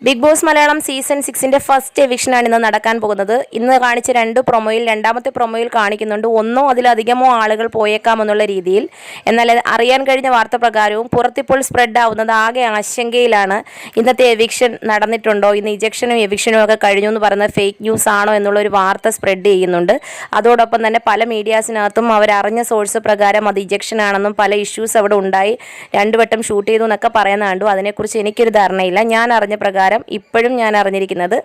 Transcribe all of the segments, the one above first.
Big Boss Malayalam season 6ന്റെ first എവിക്ഷനാണ് ഇന്ന് നടക്കാൻ പോകുന്നത്. ഇന്ന് കാണിച്ച രണ്ട് പ്രൊമോയിൽ രണ്ടാമത്തെ പ്രൊമോയിൽ കാണിക്കുന്നുണ്ട് ഒന്നോ അതിലധികമോ ആളുകൾ പോയേക്കാമെന്നുള്ള രീതിയിൽ. എന്നാൽ അറിയാൻ കഴിഞ്ഞ വാർത്ത പ്രകാരവും പുറത്തിപ്പോൾ സ്പ്രെഡ് ആവുന്നത് ആകെ ആശങ്കയിലാണ്. ഇന്നത്തെ എവിക്ഷൻ നടന്നിട്ടുണ്ടോ, ഇന്ന് ഇജക്ഷനും എവിക്ഷനും ഒക്കെ കഴിഞ്ഞു എന്ന് പറയുന്നത് ഫേക്ക് ന്യൂസ് ആണോ എന്നുള്ളൊരു വാർത്ത സ്പ്രെഡ് ചെയ്യുന്നുണ്ട്. അതോടൊപ്പം തന്നെ പല മീഡിയാസിനകത്തും അവരറിഞ്ഞ സോഴ്സ് പ്രകാരം അത് ഇജക്ഷൻ ആണെന്നും പല ഇഷ്യൂസ് അവിടെ ഉണ്ടായി 2 വട്ടം ഷൂട്ട് ചെയ്തു എന്നൊക്കെ പറയുന്ന കണ്ടു. അതിനെക്കുറിച്ച് എനിക്കൊരു ധാരണയില്ല. ഞാൻ അറിഞ്ഞ പ്രകാരം ഇപ്പോഴും ഞാൻ അറിഞ്ഞിരിക്കുന്നത്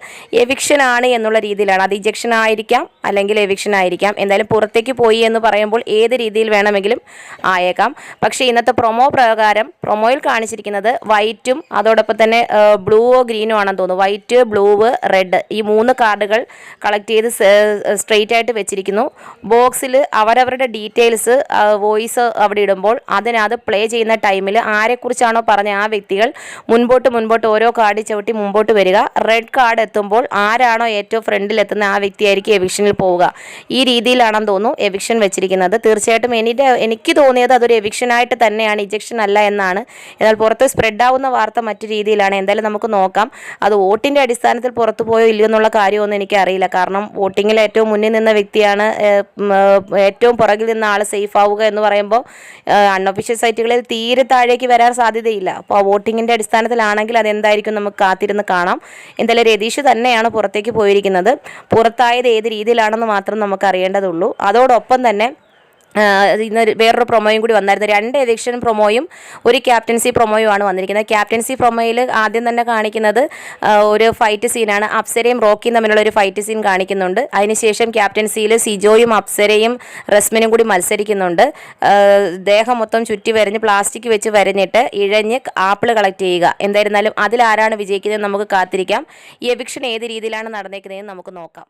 എവിക്ഷൻ ആണ് എന്നുള്ള രീതിയിലാണ്. അത് ഇജക്ഷൻ ആയിരിക്കാം അല്ലെങ്കിൽ എവിക്ഷൻ ആയിരിക്കാം. എന്തായാലും പുറത്തേക്ക് പോയി എന്ന് പറയുമ്പോൾ ഏത് രീതിയിൽ വേണമെങ്കിലും ആയേക്കാം. പക്ഷേ ഇന്നത്തെ പ്രൊമോ പ്രകാരം പ്രൊമോയിൽ കാണിച്ചിരിക്കുന്നത് വൈറ്റും അതോടൊപ്പം തന്നെ ബ്ലൂവോ ഗ്രീനോ ആണെന്ന് തോന്നുന്നു. വൈറ്റ്, ബ്ലൂവ്, റെഡ് ഈ 3 കാർഡുകൾ കളക്ട് ചെയ്ത് സ്ട്രെയിറ്റ് ആയിട്ട് വെച്ചിരിക്കുന്നു. ബോക്സിൽ അവരവരുടെ ഡീറ്റെയിൽസ് വോയിസ് അവിടെ ഇടുമ്പോൾ അതിനകത്ത് പ്ലേ ചെയ്യുന്ന ടൈമിൽ ആരെക്കുറിച്ചാണോ പറഞ്ഞ ആ വ്യക്തികൾ മുൻപോട്ട് ഓരോ കാർഡ് ചവിട്ടി മുമ്പോട്ട് വരിക. റെഡ് കാർഡ് എത്തുമ്പോൾ ആരാണോ ഏറ്റവും ഫ്രണ്ടിൽ എത്തുന്ന ആ വ്യക്തിയായിരിക്കും എവിക്ഷനിൽ പോവുക. ഈ രീതിയിലാണെന്ന് തോന്നുന്നു എവിക്ഷൻ വെച്ചിരിക്കുന്നത്. തീർച്ചയായിട്ടും എനിക്ക് തോന്നിയത് അതൊരു എവിക്ഷനായിട്ട് തന്നെയാണ്, ഇജക്ഷൻ അല്ല എന്നാണ്. എന്നാൽ പുറത്ത് സ്പ്രെഡ് ആവുന്ന വാർത്ത മറ്റു രീതിയിലാണ്. എന്തായാലും നമുക്ക് നോക്കാം. അത് വോട്ടിൻ്റെ അടിസ്ഥാനത്തിൽ പുറത്തു പോയോ ഇല്ലയോ എന്നുള്ള കാര്യമൊന്നും എനിക്കറിയില്ല. കാരണം വോട്ടിങ്ങിൽ ഏറ്റവും മുന്നിൽ നിന്ന വ്യക്തിയാണ് ഏറ്റവും പുറകിൽ നിന്ന ആൾ സേഫ് ആവുക എന്ന് പറയുമ്പോൾ അൺഒഫീഷ്യൽ സൈറ്റുകളിൽ തീരെ താഴേക്ക് വരാൻ സാധ്യതയില്ല. അപ്പോൾ വോട്ടിങ്ങിൻ്റെ അടിസ്ഥാനത്തിലാണെങ്കിൽ അതെന്തായിരിക്കും നമുക്ക് കാത്തിരുന്ന് കാണാം. എന്തായാലും രതീഷ് തന്നെയാണ് പുറത്തേക്ക് പോയിരിക്കുന്നത്. പുറത്തായത് ഏത് രീതിയിലാണെന്ന് മാത്രം നമുക്ക് അറിയേണ്ടതുള്ളൂ. അതോടൊപ്പം തന്നെ ഇന്ന് വേറൊരു പ്രൊമോയും കൂടി വന്നായിരുന്നു. 2 എവിക്ഷൻ പ്രൊമോയും ഒരു ക്യാപ്റ്റൻസി പ്രൊമോയുമാണ് വന്നിരിക്കുന്നത്. ക്യാപ്റ്റൻസി പ്രൊമോയിൽ ആദ്യം തന്നെ കാണിക്കുന്നത് ഒരു ഫൈറ്റ് സീനാണ്. അപ്സരയും റോക്കിയും തമ്മിലുള്ള ഒരു ഫൈറ്റ് സീൻ കാണിക്കുന്നുണ്ട്. അതിനുശേഷം ക്യാപ്റ്റൻസിയിൽ സിജോയും അപ്സരയും റസ്മിനും കൂടി മത്സരിക്കുന്നുണ്ട്. ദേഹം മൊത്തം ചുറ്റി വരഞ്ഞ് പ്ലാസ്റ്റിക് വെച്ച് വരഞ്ഞിട്ട് ഇഴഞ്ഞ് ആപ്പിൾ കളക്ട് ചെയ്യുക. എന്തായിരുന്നാലും അതിലാരാണ് വിജയിക്കുന്നത് നമുക്ക് കാത്തിരിക്കാം. ഈ എവിക്ഷൻ ഏത് രീതിയിലാണ് നടന്നേക്കുന്നതെന്ന് നമുക്ക് നോക്കാം.